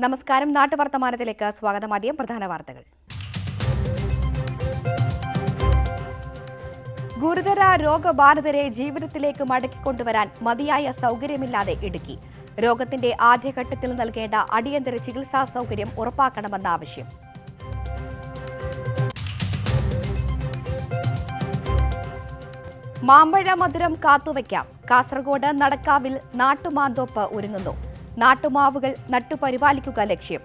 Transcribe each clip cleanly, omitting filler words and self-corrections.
നമസ്കാരം. നാട്ടുവർത്തമാനത്തിലേക്ക് സ്വാഗതം. ആദ്യം പ്രധാന വാർത്തകൾ. ഗുരുതര രോഗബാധിതരെ ജീവിതത്തിലേക്ക് മടക്കിക്കൊണ്ടുവരാൻ മതിയായ സൗകര്യമില്ലാതെ ഇടുക്കി. രോഗത്തിന്റെ ആദ്യഘട്ടത്തിൽ നൽകേണ്ട അടിയന്തര ചികിത്സാ സൗകര്യം ഉറപ്പാക്കണമെന്ന ആവശ്യം. മാമ്പഴ മധുരം കാത്തുവയ്ക്കാം. കാസർഗോഡ് നടക്കാവിൽ നാട്ടുമാന്തോപ്പ് ഒരുങ്ങുന്നു. നാട്ടുമാവുകൾ നട്ടുപരിപാലിക്കുക ലക്ഷ്യം.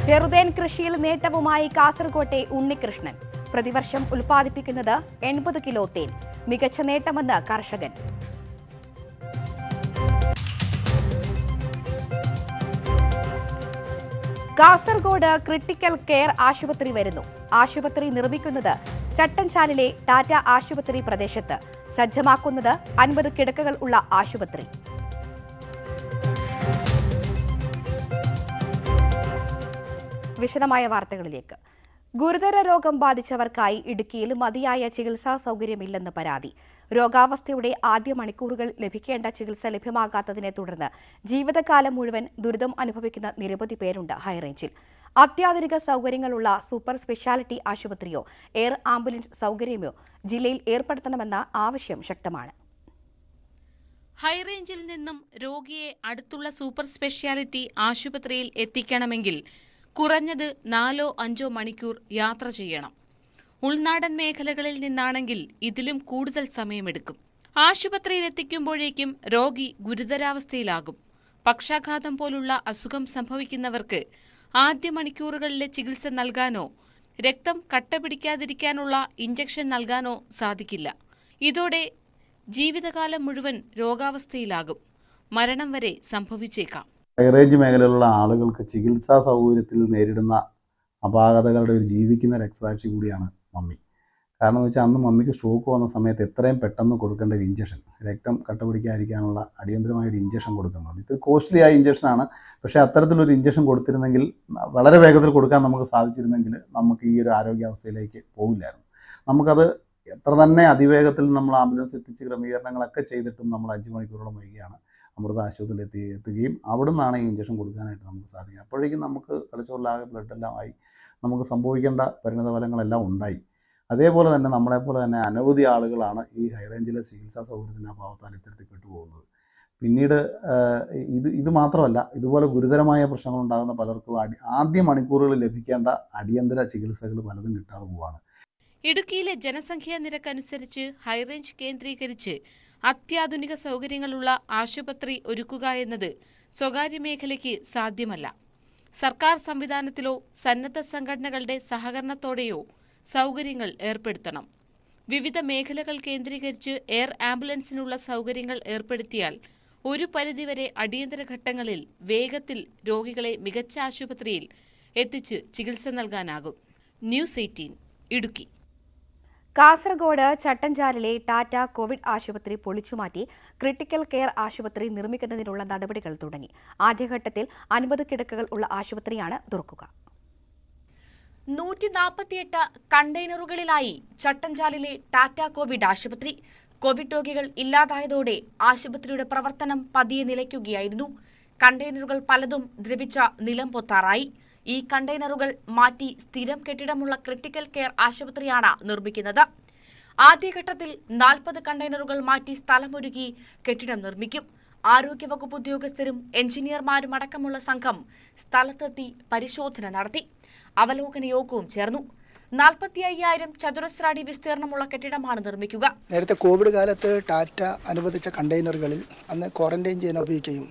ചെറുതേൻ കൃഷിയിൽ നേട്ടവുമായി കാസർകോട്ടെ ഉണ്ണികൃഷ്ണൻ. പ്രതിവർഷം ഉൽപ്പാദിപ്പിക്കുന്നത് 80 കിലോ തേൻ. മികച്ച നേട്ടമെന്ന് കർഷകൻ. കാസർഗോഡ് ക്രിട്ടിക്കൽ കെയർ ആശുപത്രി വരുന്നു. ആശുപത്രി നിർമ്മിക്കുന്നത് ചട്ടഞ്ചാലിലെ ടാറ്റ ആശുപത്രി പ്രദേശത്ത്. സജ്ജമാക്കുന്നത് 50 കിടക്കകൾ ഉള്ള ആശുപത്രി. വിശദമായ വാർത്തകളിലേക്ക്. ഗുരുതര രോഗം ബാധിച്ചവർക്കായി ഇടുക്കിയിൽ മതിയായ ചികിത്സാ സൗകര്യമില്ലെന്ന് പരാതി. രോഗാവസ്ഥയുടെ ആദ്യ മണിക്കൂറുകൾ ലഭിക്കേണ്ട ചികിത്സ ലഭ്യമാകാത്തതിനെ തുടർന്ന് ജീവിതകാലം മുഴുവൻ ദുരിതം അനുഭവിക്കുന്ന നിരവധി പേരുണ്ട് ഹൈറേഞ്ചിൽ. അത്യാധുനിക സൗകര്യങ്ങളുള്ള സൂപ്പർ സ്പെഷ്യാലിറ്റി ആശുപത്രിയോ എയർ ആംബുലൻസ് സൗകര്യമോ ജില്ലയിൽ ഏർപ്പെടുത്തണമെന്ന ആവശ്യം ശക്തമാണ്. ഹൈറേഞ്ചിൽ നിന്നും രോഗിയെ അടുത്തുള്ള സൂപ്പർ സ്പെഷ്യാലിറ്റി ആശുപത്രിയിൽ എത്തിക്കണമെങ്കിൽ കുറഞ്ഞത് 4-5 മണിക്കൂർ യാത്ര ചെയ്യണം. ഉൾനാടൻ മേഖലകളിൽ നിന്നാണെങ്കിൽ ഇതിലും കൂടുതൽ സമയമെടുക്കും. ആശുപത്രിയിൽ എത്തിക്കുമ്പോഴേക്കും രോഗി ഗുരുതരാവസ്ഥയിലാകും. പക്ഷാഘാതം പോലുള്ള അസുഖം സംഭവിക്കുന്നവർക്ക് ആദ്യ മണിക്കൂറുകളിലെ ചികിത്സ നൽകാനോ രക്തം കട്ടപിടിക്കാതിരിക്കാനുള്ള ഇഞ്ചക്ഷൻ നൽകാനോ സാധിക്കില്ല. ഇതോടെ ജീവിതകാലം മുഴുവൻ രോഗാവസ്ഥയിലാകും. മരണം വരെ സംഭവിച്ചേക്കാം. ഹൈറേഞ്ച് മേഖലയിലുള്ള ആളുകൾക്ക് ചികിത്സാ സൗകര്യത്തിൽ നേരിടുന്ന അപാകതകളുടെ ഒരു ജീവിക്കുന്ന രക്തസാക്ഷി കൂടിയാണ് മമ്മി. കാരണം എന്ന് വെച്ചാൽ അന്ന് മമ്മിക്ക് സ്ട്രോക്ക് വന്ന സമയത്ത് എത്രയും പെട്ടെന്ന് കൊടുക്കേണ്ട ഒരു ഇഞ്ചക്ഷൻ, രക്തം കട്ടപിടിക്കാതിരിക്കാനുള്ള അടിയന്തരമായ ഒരു ഇഞ്ചക്ഷൻ കൊടുക്കുന്നുണ്ട്. ഇത് കോസ്റ്റ്ലി ആയ ഇഞ്ചക്ഷനാണ്. പക്ഷേ അത്തരത്തിലൊരു ഇഞ്ചക്ഷൻ കൊടുത്തിരുന്നെങ്കിൽ, വളരെ വേഗത്തിൽ കൊടുക്കാൻ നമുക്ക് സാധിച്ചിരുന്നെങ്കിൽ നമുക്ക് ഈ ഒരു ആരോഗ്യാവസ്ഥയിലേക്ക് പോകില്ലായിരുന്നു. നമുക്കത് എത്ര തന്നെ അതിവേഗത്തിൽ നമ്മൾ ആംബുലൻസ് എത്തിച്ച് ക്രമീകരണങ്ങളൊക്കെ ചെയ്തിട്ടും നമ്മൾ 5 മണിക്കൂറോളം വൈകിയാണ് അമൃത ആശുപത്രിയിൽ എത്തുകയും അവിടെ നിന്നാണ് ഈ ഇഞ്ചക്ഷൻ കൊടുക്കാനായിട്ട് നമുക്ക് സാധിക്കുക. അപ്പോഴേക്കും നമുക്ക് തലച്ചോറിലാകെ ബ്ലഡെല്ലാം ആയി നമുക്ക് സംഭവിക്കേണ്ട പരിണതഫലങ്ങളെല്ലാം ഉണ്ടായി. അതേപോലെ തന്നെ നമ്മളെപ്പോലെ തന്നെ അനവധി ആളുകളാണ് ഈ ഹൈറേഞ്ചിലെ ചികിത്സാ സൗകര്യത്തിൻ്റെ അഭാവത്താൽ ഇത്തരത്തിൽ പെട്ടുപോകുന്നത്. പിന്നീട് ഇത് മാത്രമല്ല, ഇതുപോലെ ഗുരുതരമായ പ്രശ്നങ്ങൾ ഉണ്ടാകുന്ന പലർക്കും ആദ്യ മണിക്കൂറുകളിൽ ലഭിക്കേണ്ട അടിയന്തര ചികിത്സകൾ പലതും കിട്ടാതെ പോവാണ്. ഇടുക്കിയിലെ ജനസംഖ്യാ നിരക്കനുസരിച്ച് ഹൈറേഞ്ച് കേന്ദ്രീകരിച്ച് അത്യാധുനിക സൗകര്യങ്ങളുള്ള ആശുപത്രി ഒരുക്കുക എന്നത് സ്വകാര്യ മേഖലയ്ക്ക് സാധ്യമല്ല. സർക്കാർ സംവിധാനത്തിലോ സന്നദ്ധ സംഘടനകളുടെ സഹകരണത്തോടെയോ സൗകര്യങ്ങൾ ഏർപ്പെടുത്തണം. വിവിധ മേഖലകൾ കേന്ദ്രീകരിച്ച് എയർ ആംബുലൻസിനുള്ള സൗകര്യങ്ങൾ ഏർപ്പെടുത്തിയാൽ ഒരു പരിധിവരെ അടിയന്തര ഘട്ടങ്ങളിൽ വേഗത്തിൽ രോഗികളെ മികച്ച ആശുപത്രിയിൽ എത്തിച്ച് ചികിത്സ നൽകാനാകും. ന്യൂസ് 18 ഇടുക്കി. കാസർഗോഡ് ചട്ടഞ്ചാലിലെ ടാറ്റ കോവിഡ് ആശുപത്രി പൊളിച്ചുമാറ്റി ക്രിട്ടിക്കൽ കെയർ ആശുപത്രി നിർമ്മിക്കുന്നതിനുള്ള നടപടികൾ തുടങ്ങി. ആദ്യഘട്ടത്തിൽ 50 കിടക്കകൾ ഉള്ള ആശുപത്രിയാണ് തുറക്കുക. 148 കണ്ടെയ്നറുകളിലായി ചട്ടഞ്ചാലിലെ ടാറ്റ കോവിഡ് ആശുപത്രി. കോവിഡ് രോഗികൾ ഇല്ലാതായതോടെ ആശുപത്രിയുടെ പ്രവർത്തനം പതിയെ നിലയ്ക്കുകയായിരുന്നു. കണ്ടെയ്നറുകൾ പലതും ദ്രവിച്ച നിലം പൊത്താറായി. ഈ കണ്ടെയ്നറുകൾ മാറ്റി സ്ഥിരം കെട്ടിടമുള്ള ക്രിട്ടിക്കൽ കെയർ ആശുപത്രിയാണ് നിർമ്മിക്കുന്നത്. ആദ്യഘട്ടത്തിൽ 40 കണ്ടെയ്നറുകൾ മാറ്റി സ്ഥലമൊരുക്കി കെട്ടിടം നിർമ്മിക്കും. ആരോഗ്യവകുപ്പ് ഉദ്യോഗസ്ഥരും എഞ്ചിനീയർമാരും അടക്കമുള്ള സംഘം സ്ഥലത്തെത്തി പരിശോധന നടത്തി. അവലോകന യോഗവും ചേർന്നു. 45,000 ചതുരശ്ര അടി വിസ്തീർണമുള്ള കെട്ടിടമാണ് നിർമ്മിക്കുക. നേരത്തെ കോവിഡ് കാലത്ത് ടാറ്റ അനുവദിച്ച കണ്ടെയ്നറുകളിൽ അന്ന് ക്വാറന്റൈൻ ചെയ്യാൻ ഉപയോഗിക്കുകയും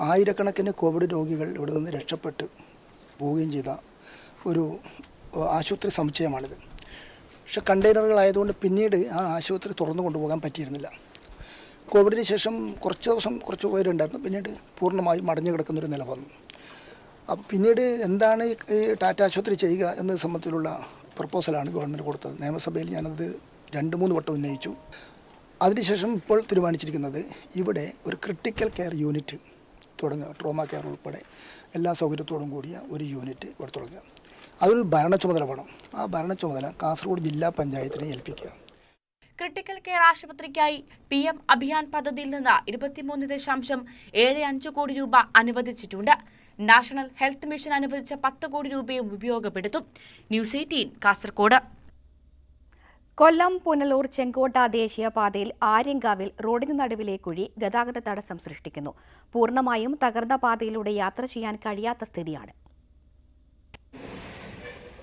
ആയിരക്കണക്കിന് കോവിഡ് രോഗികൾ ഇവിടെ നിന്ന് രക്ഷപ്പെട്ട് പോവുകയും ചെയ്ത ഒരു ആശുപത്രി സമുച്ചയമാണിത്. പക്ഷെ കണ്ടെയ്നറുകളായതുകൊണ്ട് പിന്നീട് ആ ആശുപത്രി തുറന്നു കൊണ്ടുപോകാൻ പറ്റിയിരുന്നില്ല. കോവിഡിന് ശേഷം കുറച്ച് പേരുണ്ടായിരുന്നു. പിന്നീട് പൂർണ്ണമായും മടഞ്ഞു കിടക്കുന്നൊരു നില വന്നു. അപ്പോൾ പിന്നീട് എന്താണ് ഈ ടാറ്റ ആശുപത്രി ചെയ്യുക എന്നത് സംബന്ധിച്ചുള്ള പ്രപ്പോസലാണ് ഗവൺമെൻറ് കൊടുത്തത്. നിയമസഭയിൽ ഞാനത് 2-3 വട്ടം ഉന്നയിച്ചു. അതിനുശേഷം ഇപ്പോൾ തീരുമാനിച്ചിരിക്കുന്നത് ഇവിടെ ഒരു ക്രിട്ടിക്കൽ കെയർ യൂണിറ്റ് തുടങ്ങുക. ട്രോമ കെയർ ഉൾപ്പെടെ എല്ലാ സൗകര്യത്തോടും കൂടിയ ഒരു യൂണിറ്റ് ഇവിടെ തുടങ്ങുക. അതൊരു ഭരണ ചുമതല വേണം. ആ ഭരണ ചുമതല കാസർഗോഡ് ജില്ലാ പഞ്ചായത്തിനെ ഏൽപ്പിക്കുക. ക്രിട്ടിക്കൽ കെയർ ആശുപത്രിക്കായി PM അഭിയാൻ പദ്ധതിയിൽ നിന്ന് 23.75 കോടി രൂപ അനുവദിച്ചിട്ടുണ്ട്. നാഷണൽ ഹെൽത്ത് മിഷൻ അനുവദിച്ച 10 കോടി രൂപയും ഉപയോഗപ്പെടുത്തും. ന്യൂസ് 18 കാസർഗോഡ്. കൊല്ലം പുനലൂർ ചെങ്കോട്ട ദേശീയപാതയിൽ ആര്യങ്കാവിൽ റോഡിന് നടുവിലെ കുഴി ഗതാഗത തടസ്സം സൃഷ്ടിക്കുന്നു. പൂർണ്ണമായും തകർന്ന പാതയിലൂടെ യാത്ര ചെയ്യാൻ കഴിയാത്ത സ്ഥിതിയാണ്.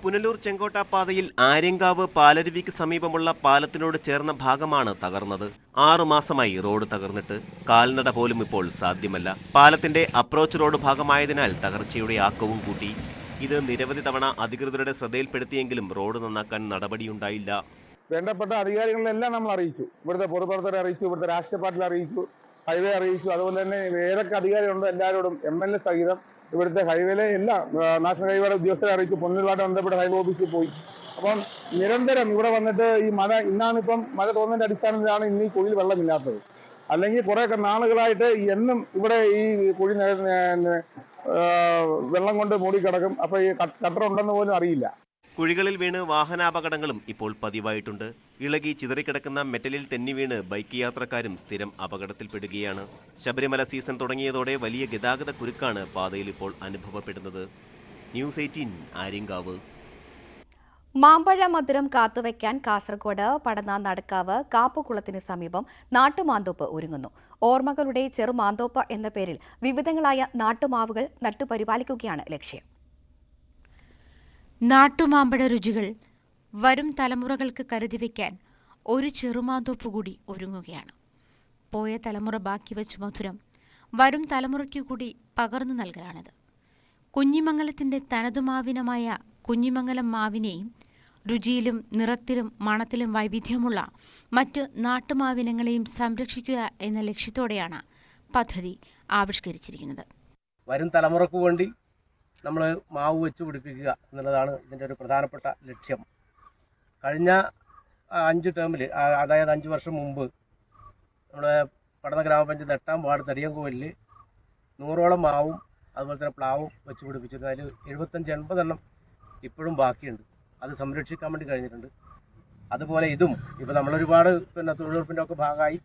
പുനലൂർ ചെങ്കോട്ട പാതയിൽ ആര്യങ്കാവ് പാലരുവിക്ക് സമീപമുള്ള പാലത്തിനോട് ചേർന്ന ഭാഗമാണ് തകർന്നത്. 6 മാസമായി റോഡ് തകർന്നിട്ട് കാൽനട പോലും ഇപ്പോൾ സാധ്യമല്ല. പാലത്തിന്റെ അപ്രോച്ച് റോഡ് ഭാഗമായതിനാൽ തകർച്ചയുടെ ആക്കവും കൂട്ടി. ഇത് നിരവധി തവണ അധികൃതരുടെ ശ്രദ്ധയിൽപ്പെടുത്തിയെങ്കിലും റോഡ് നന്നാക്കാൻ നടപടിയുണ്ടായില്ല. വേണ്ടപ്പെട്ട അധികാരികളെല്ലാം നമ്മൾ അറിയിച്ചു. ഇവിടുത്തെ പൊതുപ്രവർത്തകരെ അറിയിച്ചു, ഇവിടുത്തെ രാഷ്ട്രീയ പാർട്ടിയിൽ അറിയിച്ചു, ഹൈവേ അറിയിച്ചു. അതുപോലെ തന്നെ ഏതൊക്കെ അധികാരികളുണ്ടോ എല്ലാവരോടും MLA സഹിതം ഇവിടുത്തെ ഹൈവേയിലെ എല്ലാ നാഷണൽ ഹൈവേയുടെ ഉദ്യോഗസ്ഥരെ അറിയിച്ചു. പൊന്നുരുമായിട്ട് ബന്ധപ്പെട്ട ഹൈവേ ഓഫീസിൽ പോയി. അപ്പം നിരന്തരം ഇവിടെ വന്നിട്ട് ഈ ഇന്നാണിപ്പം മഴ തോന്നുന്നതിന്റെ അടിസ്ഥാനത്തിലാണ് ഇന്ന് ഈ കുഴിയിൽ വെള്ളമില്ലാത്തത്. അല്ലെങ്കിൽ കുറെ നാളുകളായിട്ട് എന്നും ഇവിടെ ഈ കുഴി വെള്ളം കൊണ്ട് മൂടിക്കിടക്കും. അപ്പൊ ഈ കട്ടർ ഉണ്ടെന്ന് പോലും അറിയില്ല. കുഴികളിൽ വീണ് വാഹനാപകടങ്ങളും ഇപ്പോൾ പതിവായിട്ടുണ്ട്. ഇളകി ചിതറിക്കിടക്കുന്ന മെറ്റലിൽ തെന്നി വീണ് ബൈക്ക് യാത്രക്കാരും സ്ഥിരം അപകടത്തിൽപ്പെടുകയാണ്. ശബരിമല സീസൺ തുടങ്ങിയതോടെ വലിയ ഗതാഗത കുരുക്കാണ് പാതയിൽ ഇപ്പോൾ അനുഭവപ്പെടുന്നത്. ന്യൂസ് 18 ആര്യങ്കാവ്. മാമ്പഴ മധുരം കാത്തുവയ്ക്കാൻ കാസർഗോഡ് പടന്ന നടക്കാവ് കാപ്പുകുളത്തിന് സമീപം നാട്ടുമാന്തോപ്പ് ഒരുങ്ങുന്നു. ഓർമ്മകളുടെ ചെറുമാന്തോപ്പ് എന്ന പേരിൽ വിവിധങ്ങളായ നാട്ടുമാവുകൾ നട്ടുപരിപാലിക്കുകയാണ് ലക്ഷ്യം. നാട്ടുമാമ്പഴ രുചികൾ വരും തലമുറകൾക്ക് കരുതി വയ്ക്കാൻ ഒരു ചെറുമാന്തോപ്പ് കൂടി ഒരുങ്ങുകയാണ്. പോയ തലമുറ ബാക്കി വെച്ച മധുരം വരും തലമുറയ്ക്കു കൂടി പകർന്നു നൽകലാണിത്. കുഞ്ഞിമംഗലത്തിന്റെ തനതുമാവിനമായ കുഞ്ഞിമംഗലം മാവിനെയും രുചിയിലും നിറത്തിലും മണത്തിലും വൈവിധ്യമുള്ള മറ്റ് നാട്ടുമാവിനങ്ങളെയും സംരക്ഷിക്കുക എന്ന ലക്ഷ്യത്തോടെയാണ് പദ്ധതി ആവിഷ്കരിച്ചിരിക്കുന്നത്. വരും തലമുറയ്ക്ക് വേണ്ടി നമ്മൾ മാവ് വെച്ച് പിടിപ്പിക്കുക എന്നുള്ളതാണ് ഇതിൻ്റെ ഒരു പ്രധാനപ്പെട്ട ലക്ഷ്യം. കഴിഞ്ഞ 5 ടേമിൽ, അതായത് 5 വർഷം മുമ്പ് നമ്മുടെ പടന്ന ഗ്രാമപഞ്ചായത്ത് 8-ാം വാർഡ് തടിയങ്കോവിലിൽ 100ഓളം മാവും അതുപോലെ തന്നെ പ്ലാവും വെച്ച് പിടിപ്പിച്ചിരുന്നു. അതിൽ 75-80 എണ്ണം ഇപ്പോഴും ബാക്കിയുണ്ട്. അത് സംരക്ഷിക്കാൻ വേണ്ടി കഴിഞ്ഞിട്ടുണ്ട്. അതുപോലെ ഇതും ഇപ്പോൾ നമ്മളൊരുപാട് തൊഴിലുറപ്പിൻ്റെ ഒക്കെ ഭാഗമായി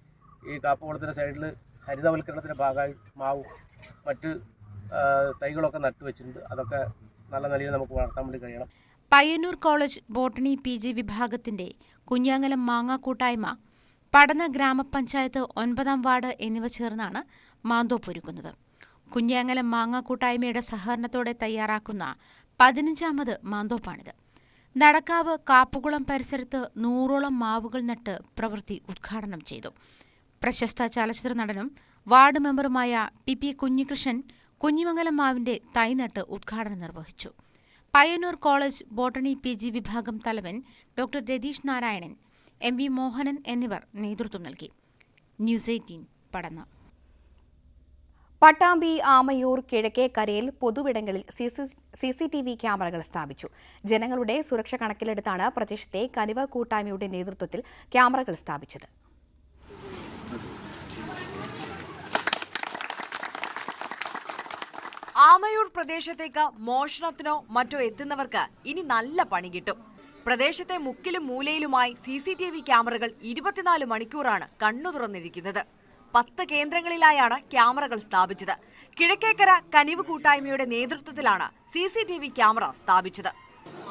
ഈ കാപ്പുകുളത്തിൻ്റെ സൈഡിൽ ഹരിതവൽക്കരണത്തിൻ്റെ ഭാഗമായി മാവും മറ്റ് തൈകളൊക്കെ നട്ടുവെച്ചിട്ടുണ്ട്. അതൊക്കെ നല്ല നിലയിൽ നമുക്ക് വളർത്താൻ വേണ്ടി കഴിയണം. പയ്യന്നൂർ കോളേജ് ബോട്ടണി PG വിഭാഗത്തിന്റെ കുഞ്ഞാങ്ങലം മാങ്ങ കൂട്ടായ്മ, പടന്ന ഗ്രാമപഞ്ചായത്ത് 9-ാം വാർഡ് എന്നിവ ചേർന്നാണ് മാന്തോപ്പ് ഒരുക്കുന്നത്. കുഞ്ഞാങ്ങലം മാങ്ങ കൂട്ടായ്മയുടെ സഹകരണത്തോടെ തയ്യാറാക്കുന്ന 15-ാമത് മാന്തോപ്പാണിത്. നടക്കാവ് കാപ്പുകുളം പരിസരത്ത് 100ഓളം മാവുകൾ നട്ട് പ്രവൃത്തി ഉദ്ഘാടനം ചെയ്തു. പ്രശസ്ത ചലച്ചിത്ര നടനും വാർഡ് മെമ്പറുമായ PP കുഞ്ഞികൃഷ്ണൻ കുഞ്ഞിമംഗലം മാവിന്റെ തൈ നട്ട് ഉദ്ഘാടനം നിർവഹിച്ചു. പയ്യന്നൂർ കോളേജ് ബോട്ടണി PG വിഭാഗം തലവൻ ഡോക്ടർ രതീഷ് നാരായണൻ, MV മോഹനൻ എന്നിവർ നേതൃത്വം നൽകി. ന്യൂസ് 18 പടന്ന. പട്ടാമ്പി ആമയൂർ കിഴക്കേക്കരയിൽ പൊതുവിടങ്ങളിൽ CCTV ക്യാമറകൾ സ്ഥാപിച്ചു. ജനങ്ങളുടെ സുരക്ഷ കണക്കിലെടുത്താണ് പ്രദേശത്തെ കനിവ കൂട്ടായ്മയുടെ നേതൃത്വത്തിൽ ക്യാമറകൾ സ്ഥാപിച്ചത്. ആമയൂർ പ്രദേശത്തേക്ക് മോഷണത്തിനോ മറ്റോ എത്തുന്നവർക്ക് ഇനി നല്ല പണി കിട്ടും. പ്രദേശത്തെ മുക്കിലും മൂലയിലുമായി CCTV ക്യാമറകൾ 24 മണിക്കൂറാണ് കണ്ണു തുറന്നിരിക്കുന്നത്. 10 കേന്ദ്രങ്ങളിലായാണ് ക്യാമറകൾ സ്ഥാപിച്ചത്. കിഴക്കേക്കര കനിവ് കൂട്ടായ്മയുടെ നേതൃത്വത്തിലാണ് CCTV ക്യാമറ സ്ഥാപിച്ചത്.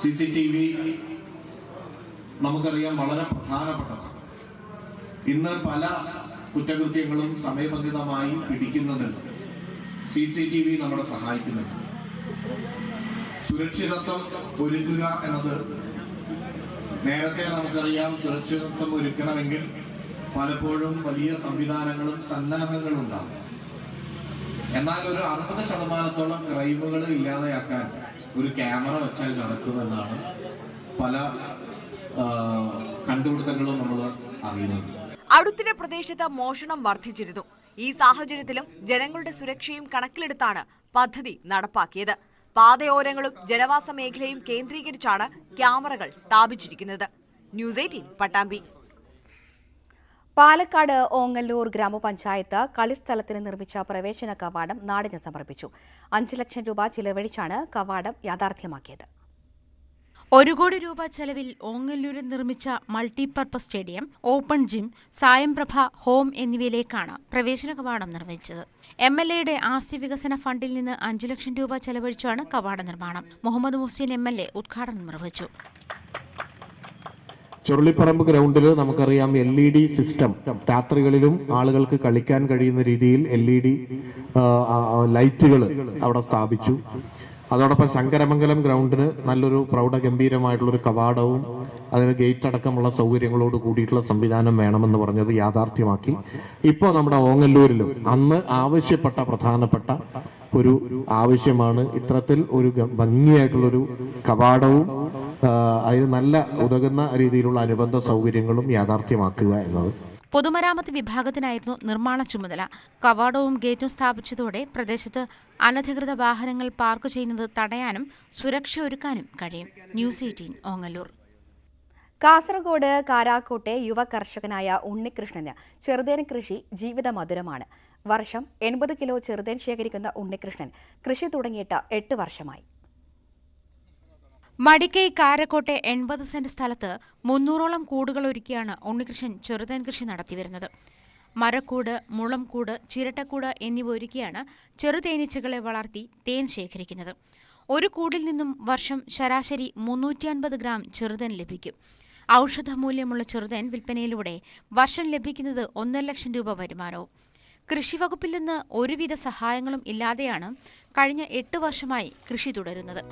CCTV നമുക്കറിയാം വളരെ പ്രധാനപ്പെട്ടതാണ്. ഇന്ന് പല കുറ്റകൃത്യങ്ങളും സമയബന്ധിതമായി പിടിക്കുന്നതിന് CCTV നമ്മളെ സഹായിക്കുന്നുണ്ട്. സുരക്ഷിതത്വം ഒരുക്കുക എന്നത് നേരത്തെ നമുക്കറിയാം. സുരക്ഷിതത്വം ഒരുക്കണമെങ്കിൽ പലപ്പോഴും വലിയ സംവിധാനങ്ങളും സന്നാഹങ്ങളും ഉണ്ടാകും. എന്നാൽ ഒരു 60% ക്രൈമുകൾ ഇല്ലാതെയാക്കാൻ ഒരു ക്യാമറ വെച്ചാൽ നടക്കുമെന്നാണ് പല കണ്ടുപിടുത്തങ്ങളും നമ്മൾ അറിയുന്നത്. അടുത്തിടെ പ്രദേശത്ത് മോഷണം വർദ്ധിച്ചിരുന്നു. ഈ സാഹചര്യത്തിലും ജനങ്ങളുടെ സുരക്ഷയും കണക്കിലെടുത്താണ് പദ്ധതി നടപ്പാക്കിയത്. പാതയോരങ്ങളും ജനവാസ മേഖലയും കേന്ദ്രീകരിച്ചാണ് ക്യാമറകൾ സ്ഥാപിച്ചിരിക്കുന്നത്. ന്യൂസ് 18 പട്ടാമ്പി. പാലക്കാട് ഓങ്ങല്ലൂർ ഗ്രാമപഞ്ചായത്ത് കളിസ്ഥലത്തിന് നിർമ്മിച്ച പ്രവേശന കവാടം നാടിന് സമർപ്പിച്ചു. 5 ലക്ഷം രൂപ ചിലവഴിച്ചാണ് കവാടം യാഥാർത്ഥ്യമാക്കിയത്. 1 കോടി രൂപ ചെലവിൽ ഓങ്ങല്ലൂരിൽ നിർമ്മിച്ച multipurpose stadium, open gym, Sayamprabha home എന്നിവയിലേക്കാണ് പ്രവേശന കവാടം നിർമ്മിച്ചത്. MLA-യുടെ ആസ്തി വികസന ഫണ്ടിൽ നിന്ന് 5 ലക്ഷം രൂപ ചെലവഴിച്ചാണ് കവാട നിർമ്മാണം. മുഹമ്മദ് മുഹ്സിൻ MLA ഉദ്ഘാടനം നിർവഹിച്ചു. ചുരുളിപ്പറമ്പ് ഗ്രൗണ്ടിൽ നമുക്കറിയാം LED സിസ്റ്റം, രാത്രികളിലും ആളുകൾക്ക് കളിക്കാൻ കഴിയുന്ന രീതിയിൽ LED ലൈറ്റുകൾ അവിടെ സ്ഥാപിച്ചു. അതോടൊപ്പം ശങ്കരമംഗലം ഗ്രൗണ്ടിന് നല്ലൊരു പ്രൗഢഗംഭീരമായിട്ടുള്ളൊരു കവാടവും അതിന് ഗേറ്റ് അടക്കമുള്ള സൗകര്യങ്ങളോട് കൂടിയിട്ടുള്ള സംവിധാനം വേണമെന്ന് പറഞ്ഞത് യാഥാർത്ഥ്യമാക്കി. ഇപ്പോൾ നമ്മുടെ ഓങ്ങല്ലൂരിലും അന്ന് ആവശ്യപ്പെട്ട പ്രധാനപ്പെട്ട ഒരു ആവശ്യമാണ് ഇത്തരത്തിൽ ഒരു ഭംഗിയായിട്ടുള്ളൊരു കവാടവും അതിന് നല്ല ഉതകുന്ന രീതിയിലുള്ള അനുബന്ധ സൗകര്യങ്ങളും യാഥാർത്ഥ്യമാക്കുക എന്നത്. പൊതുമരാമത്ത് വിഭാഗത്തിനായിരുന്നു നിർമ്മാണ ചുമതല. കവാടവും ഗേറ്റും സ്ഥാപിച്ചതോടെ പ്രദേശത്ത് അനധികൃത വാഹനങ്ങൾ പാർക്ക് ചെയ്യുന്നത് തടയാനും സുരക്ഷ ഒരുക്കാനും കഴിയും. ന്യൂസ് 18 ഓങ്ങല്ലൂർ. കാസർഗോഡ് കാരാക്കോട്ടെ യുവ കർഷകനായ ഉണ്ണികൃഷ്ണന് ചെറുതേൻ കൃഷി ജീവിതമധുരമാണ്. വർഷം 80 കിലോ ചെറുതേൻ ശേഖരിക്കുന്ന ഉണ്ണികൃഷ്ണൻ കൃഷി തുടങ്ങിയിട്ട് 8 വർഷമായി. മടിക്കൈ കാരക്കോട്ടെ 80 സെന്റ് സ്ഥലത്ത് 300ഓളം കൂടുകൾ ഒരുക്കിയാണ് ഉണ്ണികൃഷ്ണൻ ചെറുതേൻ കൃഷി നടത്തിവരുന്നത്. മരക്കൂട്, മുളംകൂട്, ചിരട്ടക്കൂട് എന്നിവ ഒരുക്കിയാണ് ചെറുതേനീച്ചകളെ വളർത്തി തേൻ ശേഖരിക്കുന്നത്. ഒരു കൂടിൽ നിന്നും വർഷം ശരാശരി 350 ഗ്രാം ചെറുതേൻ ലഭിക്കും. ഔഷധമൂല്യമുള്ള ചെറുതേൻ വിൽപ്പനയിലൂടെ വർഷം ലഭിക്കുന്നത് 1.5 ലക്ഷം രൂപ വരുമാനവും. കൃഷിവകുപ്പിൽ നിന്ന് ഒരുവിധ സഹായങ്ങളും ഇല്ലാതെയാണ് കഴിഞ്ഞ 8 വർഷമായി കൃഷി തുടരുന്നത്.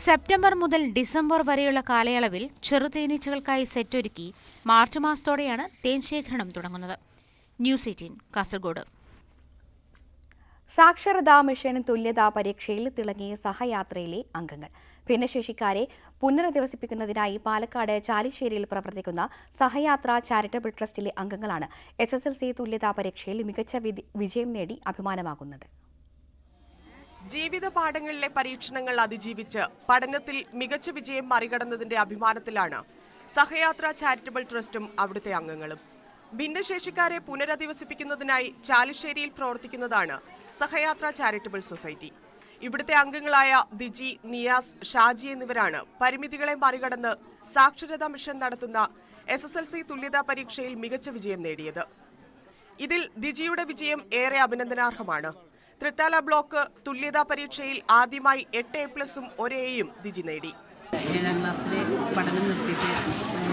സെപ്റ്റംബർ മുതൽ ഡിസംബർ വരെയുള്ള കാലയളവിൽ ചെറുതേനീച്ചകൾക്കായി സെറ്റൊരുക്കി മാർച്ച് മാസത്തോടെയാണ് തേൻ ശേഖരണം തുടങ്ങുന്നത്. ന്യൂസ് 18 കാസർഗോഡ്. സാക്ഷരതാ മിഷൻ തുല്യതാ പരീക്ഷയിൽ തിളങ്ങിയ സഹയാത്രയിലെ അംഗങ്ങൾ. ഭിന്നശേഷിക്കാരെ പുനരധിവസിപ്പിക്കുന്നതിനായി പാലക്കാട് ചാലിശ്ശേരിയിൽ പ്രവർത്തിക്കുന്ന സഹയാത്ര ചാരിറ്റബിൾ ട്രസ്റ്റിലെ അംഗങ്ങളാണ് SSLC തുല്യതാ പരീക്ഷയിൽ മികച്ച വിജയം നേടി അഭിമാനമാകുന്നത്. ജീവിത പാഠങ്ങളിലെ പരീക്ഷണങ്ങൾ അതിജീവിച്ച് പഠനത്തിൽ മികച്ച വിജയം മറികടന്നതിന്റെ അഭിമാനത്തിലാണ് സഹയാത്ര ചാരിറ്റബിൾ ട്രസ്റ്റും അവിടുത്തെ അംഗങ്ങളും. ഭിന്നശേഷിക്കാരെ പുനരധിവസിപ്പിക്കുന്നതിനായി ചാലിശ്ശേരിയിൽ പ്രവർത്തിക്കുന്നതാണ് സഹയാത്ര ചാരിറ്റബിൾ സൊസൈറ്റി. ഇവിടുത്തെ അംഗങ്ങളായ ദിജി, നിയാസ്, ഷാജി എന്നിവരാണ് പരിമിതികളെ മറികടന്ന് സാക്ഷരതാ മിഷൻ നടത്തുന്ന SSLC തുല്യതാ പരീക്ഷയിൽ മികച്ച വിജയം നേടിയത്. ഇതിൽ ദിജിയുടെ വിജയം ഏറെ അഭിനന്ദനാർഹമാണ്. തൃത്താല ബ്ലോക്ക് തുല്യതാ പരീക്ഷയിൽ ആദ്യമായി 8 A+ഉം 1 Aയും ദിജി നേടി. 7ാം ക്ലാസ്സിലെ പഠനം നിർത്തിയിട്ട്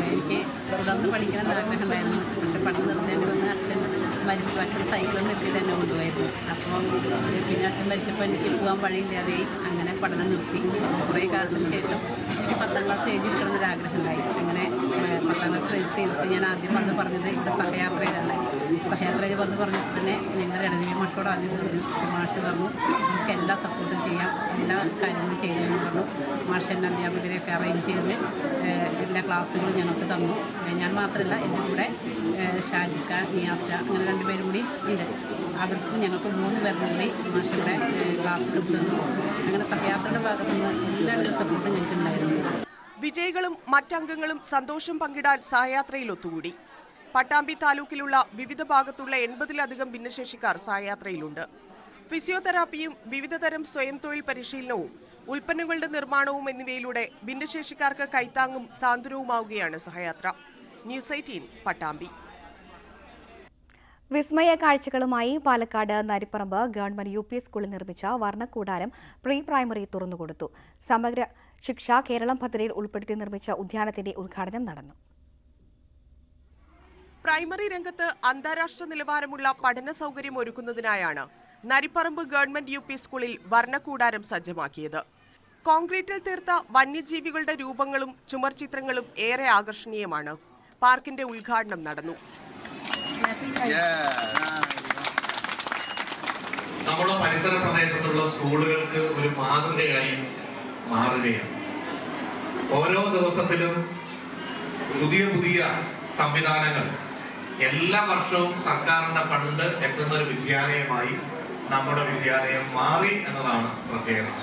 എനിക്ക് തുടർന്ന് പഠിക്കണം ആഗ്രഹം ഉണ്ടായിരുന്നു. പക്ഷെ പഠനം നിർത്തേണ്ടി വന്ന് അച്ഛൻ മരിച്ചു. അച്ഛൻ സൈക്കിൾ നിർത്തിയിട്ട് എന്നെ കൊണ്ടുപോയിരുന്നു. അപ്പോൾ പിന്നെ അച്ഛൻ മരിച്ചപ്പോൾ എനിക്ക് പോകാൻ വഴിയില്ലാതെയായി. അങ്ങനെ പഠനം നിർത്തി. കുറേ കാലത്തിന് ശേഷം എനിക്ക് 10ാം ക്ലാസ് എഴുതിയിരിക്കണമെന്നൊരാഗ്രഹം ഉണ്ടായി. അങ്ങനെ 10ാം ക്ലാസ് രജിസ്റ്റർ ചെയ്തിട്ട് ഞാൻ ആദ്യം വന്ന് പറഞ്ഞത് ഇവിടെ സഹയാത്രയിലാണ്. സഹയാത്രയിൽ വന്ന് പറഞ്ഞിട്ട് തന്നെ ഞങ്ങളുടെ ഇടവക മാഷോട് ആദ്യം പറഞ്ഞു. മാഷ് പറഞ്ഞു നമുക്ക് എല്ലാ സപ്പോർട്ടും ചെയ്യാം, എല്ലാ കാര്യങ്ങളും ചെയ്യാമെന്ന് പറഞ്ഞു. മാഷ് എന്നെ അധ്യാപകരെയൊക്കെ അറേഞ്ച് ചെയ്ത് എല്ലാ ക്ലാസ്സുകളും ഞങ്ങൾക്ക് തന്നു. ഞാൻ മാത്രമല്ല, എൻ്റെ കൂടെ ഷാജിക്ക, നിയാസ അങ്ങനെ 2 പേരും കൂടി ഉണ്ട്. അവർക്ക് ഞങ്ങൾക്ക് 3 പേർക്കും കൂടി മാഷിയുടെ ക്ലാസ് എടുത്തു. അങ്ങനെ സഹയാത്രയുടെ ഭാഗത്തുനിന്ന് എല്ലാവിധ സപ്പോർട്ടും ഞങ്ങൾക്കുണ്ടായിരുന്നു. വിജയികളും മറ്റംഗങ്ങളും സന്തോഷം പങ്കിടാൻ സഹയാത്രയിൽ ഒത്തുകൂടി. പട്ടാമ്പി താലൂക്കിലുള്ള വിവിധ ഭാഗത്തുള്ള 80-ലധികം ഭിന്നശേഷിക്കാർ സഹയാത്രയിലുണ്ട്. ഫിസിയോതെറാപ്പിയും വിവിധതരം സ്വയം തൊഴിൽ പരിശീലനവും ഉൽപ്പന്നങ്ങളുടെ നിർമ്മാണവും എന്നിവയിലൂടെ ഭിന്നശേഷിക്കാർക്ക് കൈത്താങ്ങും സാന്ത്വനവുമാവുകയാണ് സഹയാത്ര. ന്യൂസ് 18 പട്ടാമ്പി. വിസ്മയ കാഴ്ചകളുമായി പാലക്കാട് നരിപ്പറമ്പ് ഗവൺമെന്റ് UP സ്കൂളിൽ നിർമ്മിച്ച വർണ്ണക്കൂടാരം പ്രീ പ്രൈമറി തുറന്നുകൊടുത്തു. സമഗ്ര ശിക്ഷ കേരളം പദ്ധതിയിൽ ഉൾപ്പെടുത്തി നിർമ്മിച്ച ഉദ്യാനത്തിന്റെ ഉദ്ഘാടനം നടന്നു. പ്രൈമറി രംഗത്ത് അന്താരാഷ്ട്ര നിലവാരമുള്ള പഠന സൗകര്യം ഒരുക്കുന്നതിനായാണ് നരിപ്പറമ്പ് ഗവൺമെന്റ് UP സ്കൂളിൽ വർണ്ണക്കൂടാരം സജ്ജമാക്കിയത്. കോൺക്രീറ്റിൽ തീർത്ത വന്യജീവികളുടെ രൂപങ്ങളും ചുമർചിത്രങ്ങളും ഏറെ ആകർഷണീയമാണ്. പാർക്കിന്റെ ഉദ്ഘാടനം നടന്നു. നമ്മുടെ പരിസര പ്രദേശത്തുള്ള സ്കൂളുകൾക്ക് ഒരു മാതൃകയായി മാറുകയാണ്. ഓരോ ദിവസത്തിലും പുതിയ പുതിയ സംവിധാനങ്ങൾ, എല്ലാ വർഷവും സർക്കാരിന്റെ ഫണ്ട് എത്തുന്ന ഒരു വിദ്യാലയമായി നമ്മുടെ വിദ്യാലയം മാറി എന്നതാണ് പ്രത്യേകത.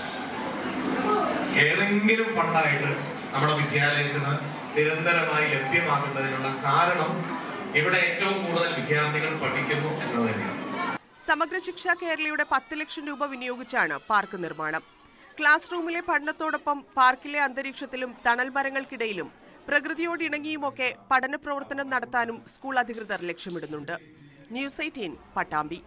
ഏതെങ്കിലും ഫണ്ടായിട്ട് നമ്മുടെ വിദ്യാലയത്തിന് നിരന്തരമായി ലഭ്യമാകുന്നതിനുള്ള കാരണം ഇവിടെ ഏറ്റവും കൂടുതൽ വിദ്യാർത്ഥികൾ പഠിക്കുന്നു എന്നത് തന്നെയാണ്. സമഗ്ര ശിക്ഷ കേരളയുടെ 10 ലക്ഷം രൂപ വിനിയോഗിച്ചാണ് പാർക്ക് നിർമ്മാണം. ക്ലാസ് റൂമിലെ പഠനത്തോടൊപ്പം പാർക്കിലെ അന്തരീക്ഷത്തിലും തണൽ മരങ്ങൾക്കിടയിലും പ്രകൃതിയോട് ഇണങ്ങിയുമൊക്കെ പഠന പ്രവർത്തനം നടത്താനും സ്കൂൾ അധികൃതർ ലക്ഷ്യമിടുന്നുണ്ട്. ന്യൂസ് 18 പട്ടാമ്പി.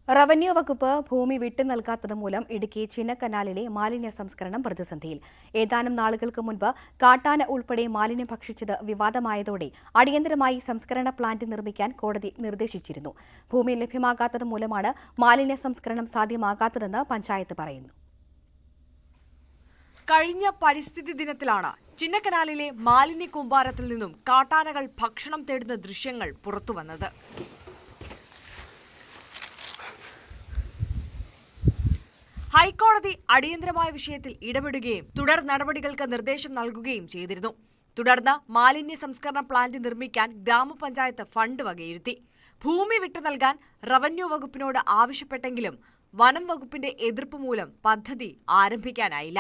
റവന്യൂ വകുപ്പ് ഭൂമി വിട്ടു നൽകാത്തത് മൂലം ഇടുക്കി ചിന്നക്കനാലിലെ മാലിന്യ സംസ്കരണം പ്രതിസന്ധിയിൽ. ഏതാനും നാളുകൾക്ക് മുൻപ് കാട്ടാന ഉൾപ്പെടെ മാലിന്യം ഭക്ഷിച്ചത് വിവാദമായതോടെ അടിയന്തരമായി സംസ്കരണ പ്ലാന്റ് നിർമ്മിക്കാൻ കോടതി നിർദ്ദേശിച്ചിരുന്നു. ഭൂമി ലഭ്യമാകാത്തത് മൂലമാണ് മാലിന്യ സംസ്കരണം സാധ്യമാകാത്തതെന്ന് പഞ്ചായത്ത് പറയുന്നു. കഴിഞ്ഞ പരിസ്ഥിതി ദിനത്തിലാണ് ചിന്നക്കനാലിലെ മാലിന്യ കൂമ്പാരത്തിൽ നിന്നും കാട്ടാനകൾ ഭക്ഷണം തേടുന്ന ദൃശ്യങ്ങൾ പുറത്തുവന്നത്. ഹൈക്കോടതി അടിയന്തരമായ വിഷയത്തിൽ ഇടപെടുകയും തുടർ നടപടികൾക്ക് നിർദ്ദേശം നൽകുകയും ചെയ്തിരുന്നു. തുടർന്ന് മാലിന്യ സംസ്കരണ പ്ലാന്റ് നിർമ്മിക്കാൻ ഗ്രാമപഞ്ചായത്ത് ഫണ്ട് വകയിരുത്തി. ഭൂമി വിട്ടു നൽകാൻ റവന്യൂ വകുപ്പിനോട് ആവശ്യപ്പെട്ടെങ്കിലും വനം വകുപ്പിന്റെ എതിർപ്പ് മൂലം പദ്ധതി ആരംഭിക്കാനായില്ല.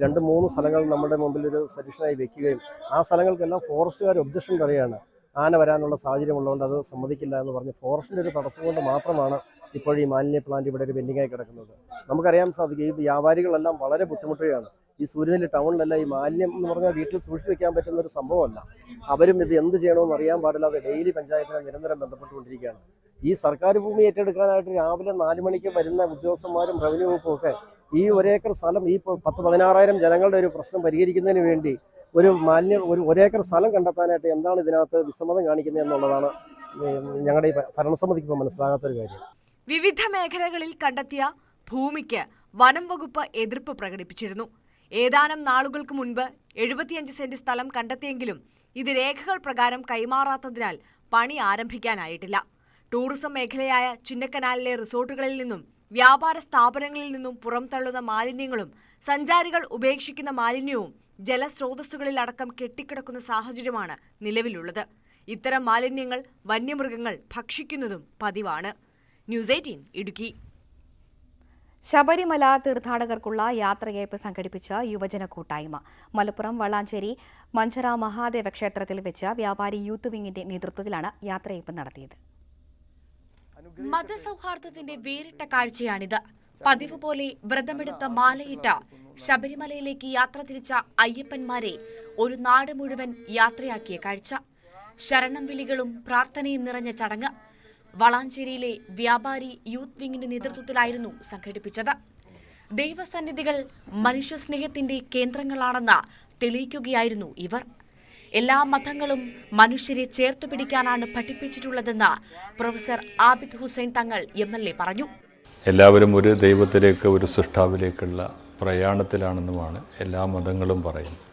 2-3 സ്ഥലങ്ങൾ നമ്മുടെ മുമ്പിൽ ഒരു സജഷനായി വെക്കുകയും ആ സ്ഥലങ്ങൾക്കെല്ലാം ഫോറസ്റ്റുകാർ ഒബ്ജക്ഷൻ പറയുകയാണ്. ആന വരാനുള്ള സാഹചര്യമുള്ളതുകൊണ്ട് അത് സമ്മതിക്കില്ല എന്ന് പറഞ്ഞ് ഫോറസ്റ്റിൻ്റെ ഒരു തടസ്സം കൊണ്ട് മാത്രമാണ് ഇപ്പോൾ ഈ മാലിന്യ പ്ലാന്റ് ഇവിടെ ഒരു പെൻഡിങ്ങായി കിടക്കുന്നത്. നമുക്കറിയാൻ സാധിക്കും, ഈ വ്യാപാരികളെല്ലാം വളരെ ബുദ്ധിമുട്ടുകയാണ്. ഈ സൂര്യനെല്ലി ടൗണിലെല്ലാം ഈ മാലിന്യം എന്ന് പറഞ്ഞാൽ വീട്ടിൽ സൂക്ഷിച്ചു വെക്കാൻ പറ്റുന്ന ഒരു സംഭവമല്ല. അവരും ഇത് എന്ത് ചെയ്യണമെന്ന് അറിയാൻ പാടില്ലാതെ ഡെയിലി പഞ്ചായത്തിനെ നിരന്തരം ബന്ധപ്പെട്ടുകൊണ്ടിരിക്കുകയാണ്. ഈ സർക്കാർ ഭൂമി ഏറ്റെടുക്കാനായിട്ട് രാവിലെ 4 മണിക്ക് വരുന്ന ഉദ്യോഗസ്ഥന്മാരും റവന്യൂ വകുപ്പും ഒക്കെ ഈ 1 ഏക്കർ സ്ഥലം, ഈ 10-16,000 ജനങ്ങളുടെ ഒരു പ്രശ്നം പരിഹരിക്കുന്നതിന് വേണ്ടി ഒരു 1 ഏക്കർ സ്ഥലം കണ്ടെത്താനായിട്ട് എന്താണ് ഇതിനകത്ത് വിസമ്മതം കാണിക്കുന്നത് എന്നുള്ളതാണ് ഞങ്ങളുടെ ഈ ഭരണസമിതിക്ക് ഇപ്പോൾ മനസ്സിലാകാത്തൊരു കാര്യം. വിവിധ മേഖലകളിൽ കണ്ടെത്തിയ ഭൂമിക്ക് വനം വകുപ്പ് എതിർപ്പ് പ്രകടിപ്പിച്ചിരുന്നു. ഏതാനും നാളുകൾക്ക് മുൻപ് 75 സെന്റ് സ്ഥലം കണ്ടെത്തിയെങ്കിലും ഇത് രേഖകൾ പ്രകാരം കൈമാറാത്തതിനാൽ പണി ആരംഭിക്കാനായിട്ടില്ല. ടൂറിസം മേഖലയായ ചിന്നക്കനാലിലെ റിസോർട്ടുകളിൽ നിന്നും വ്യാപാര സ്ഥാപനങ്ങളിൽ നിന്നും പുറംതള്ളുന്ന മാലിന്യങ്ങളും സഞ്ചാരികൾ ഉപേക്ഷിക്കുന്ന മാലിന്യവും ജലസ്രോതസ്സുകളിലടക്കം കെട്ടിക്കിടക്കുന്ന സാഹചര്യമാണ് നിലവിലുള്ളത്. ഇത്തരം മാലിന്യങ്ങൾ വന്യമൃഗങ്ങൾ ഭക്ഷിക്കുന്നതും പതിവാണ്. ന്യൂസ് 18 ഇടുക്കി. ശബരിമല തീർത്ഥാടകർക്കുള്ള യാത്രയയപ്പ് സംഘടിപ്പിച്ച യുവജന കൂട്ടായ്മ. മലപ്പുറം വളാഞ്ചേരി മഞ്ചറ മഹാദേവ ക്ഷേത്രത്തിൽ വെച്ച് വ്യാപാരി യൂത്ത് വിങ്ങിന്റെ നേതൃത്വത്തിലാണ് യാത്രയയപ്പ് നടത്തിയത്. മതസൗഹാർദ്ദത്തിന്റെ വേറിട്ട കാഴ്ചയാണിത്. പതിവ് പോലെ വ്രതമെടുത്ത മാലയിട്ട ശബരിമലയിലേക്ക് യാത്ര തിരിച്ച അയ്യപ്പന്മാരെ ഒരു നാട് മുഴുവൻ യാത്രയാക്കിയ കാഴ്ച. ശരണം വിളികളും പ്രാർത്ഥനയും നിറഞ്ഞ ചടങ്ങ് വളാഞ്ചേരിയിലെ വ്യാപാരി യൂത്ത് വിങ്ങിന്റെ നേതൃത്വത്തിലായിരുന്നു സംഘടിപ്പിച്ചത്. ദൈവസന്നിധികൾ മനുഷ്യസ്നേഹത്തിന്റെ കേന്ദ്രങ്ങളാണെന്ന് തെളിയിക്കുകയായിരുന്നു ഇവർ. എല്ലാ മതങ്ങളും മനുഷ്യരെ ചേർത്തുപിടിക്കാനാണ് പഠിപ്പിച്ചിട്ടുള്ളതെന്ന് പ്രൊഫസർ ആബിദ് ഹുസൈൻ തങ്ങൾ MLA പറഞ്ഞു. എല്ലാവരും ഒരു ദൈവത്തിലേക്ക്, ഒരു സൃഷ്ടാവിലേക്കുള്ള പ്രയാണത്തിലാണെന്നുമാണ് എല്ലാ മതങ്ങളും പറയുന്നത്.